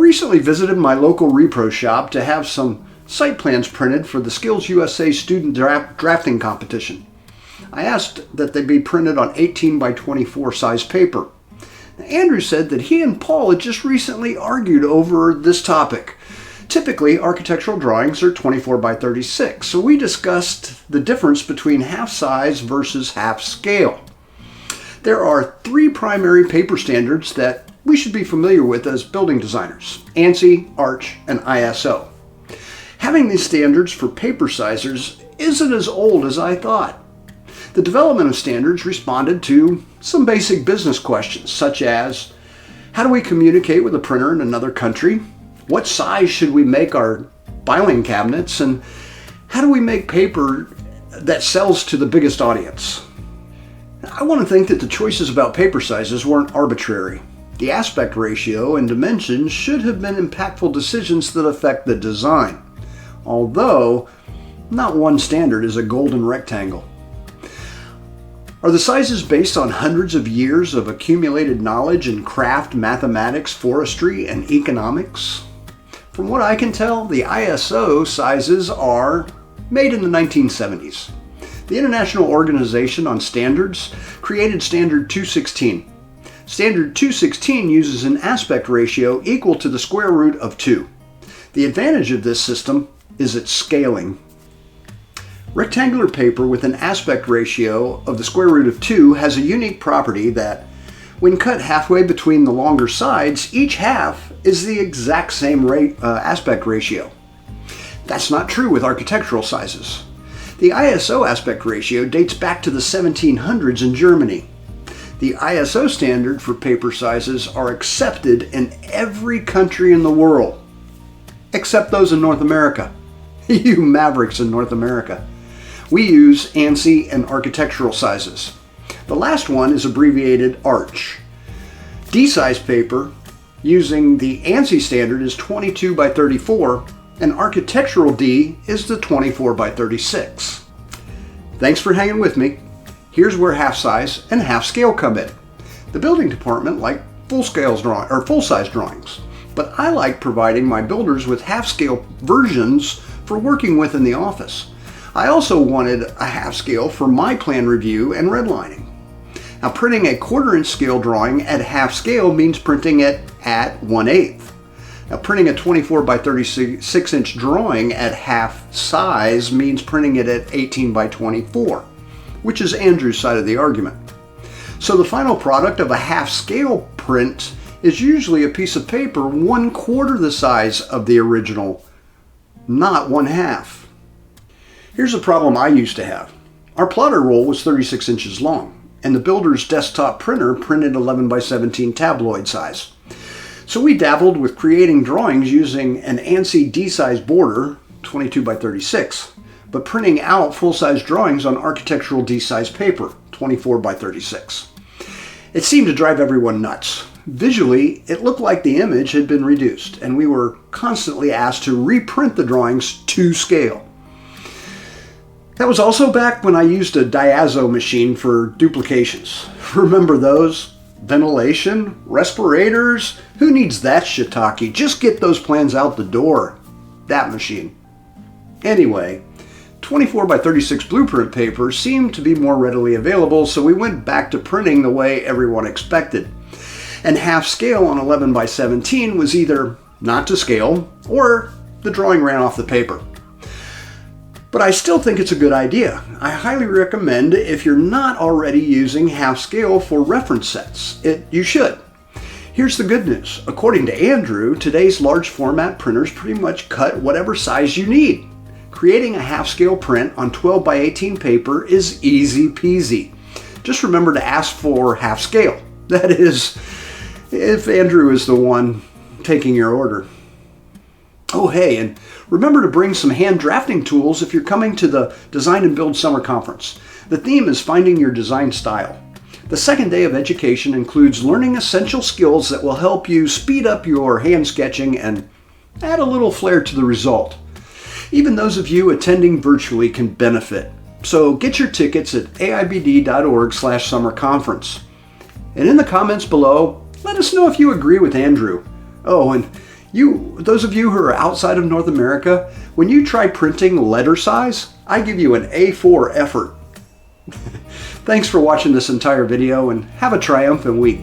recently visited my local repro shop to have some site plans printed for the SkillsUSA student drafting competition. I asked that they be printed on 18 by 24 size paper. Andrew said that he and Paul had just recently argued over this topic. Typically, architectural drawings are 24 by 36, so we discussed the difference between half size versus half scale. There are three primary paper standards that we should be familiar with as building designers: ANSI, ARCH, and ISO. Having these standards for paper sizes isn't as old as I thought. The development of standards responded to some basic business questions, such as, how do we communicate with a printer in another country? What size should we make our filing cabinets? And how do we make paper that sells to the biggest audience? I want to think that the choices about paper sizes weren't arbitrary. The aspect ratio and dimensions should have been impactful decisions that affect the design, although not one standard is a golden rectangle. Are the sizes based on hundreds of years of accumulated knowledge in craft, mathematics, forestry, and economics? From what I can tell, the ISO sizes are made in the 1970s. The International Organization on Standards created Standard 216. Standard 216 uses an aspect ratio equal to the square root of 2. The advantage of this system is its scaling. Rectangular paper with an aspect ratio of the square root of 2 has a unique property that, when cut halfway between the longer sides, each half is the exact same aspect ratio. That's not true with architectural sizes. The ISO aspect ratio dates back to the 1700s in Germany. The ISO standard for paper sizes are accepted in every country in the world, except those in North America. You mavericks in North America. We use ANSI and architectural sizes. The last one is abbreviated ARCH. D-size paper using the ANSI standard is 22 by 34, and architectural D is the 24 by 36. Thanks for hanging with me. Here's where half size and half scale come in. The building department likes full-size drawings, but I like providing my builders with half-scale versions for working with in the office. I also wanted a half scale for my plan review and redlining. Now, printing a 1/4 inch scale drawing at half scale means printing it at 1/8. Now, printing a 24 by 36 inch drawing at half size means printing it at 18 by 24, which is Andrew's side of the argument. So the final product of a half scale print is usually a piece of paper 1/4 the size of the original, not 1/2. Here's a problem I used to have. Our plotter roll was 36 inches long, and the builder's desktop printer printed 11 by 17 tabloid size. So we dabbled with creating drawings using an ANSI D-size border, 22 by 36, but printing out full-size drawings on architectural D-size paper, 24 by 36. It seemed to drive everyone nuts. Visually, it looked like the image had been reduced, and we were constantly asked to reprint the drawings to scale. That was also back when I used a diazo machine for duplications. Remember those? Ventilation? Respirators? Who needs that shiitake? Just get those plans out the door. That machine. Anyway, 24 by 36 blueprint paper seemed to be more readily available, so we went back to printing the way everyone expected. And half scale on 11 by 17 was either not to scale or the drawing ran off the paper. But I still think it's a good idea. I highly recommend, if you're not already using half scale for reference sets, you should. Here's the good news. According to Andrew, today's large format printers pretty much cut whatever size you need. Creating a half scale print on 12 by 18 paper is easy peasy. Just remember to ask for half scale. That is, if Andrew is the one taking your order. Oh, hey, and remember to bring some hand drafting tools if you're coming to the Design and Build Summer Conference. The theme is finding your design style. The second day of education includes learning essential skills that will help you speed up your hand sketching and add a little flair to the result. Even those of you attending virtually can benefit. So get your tickets at aibd.org/summerconference. And in the comments below, let us know if you agree with Andrew. Oh, and Those of you who are outside of North America, when you try printing letter size, I give you an A4 effort. Thanks for watching this entire video and have a triumphant week.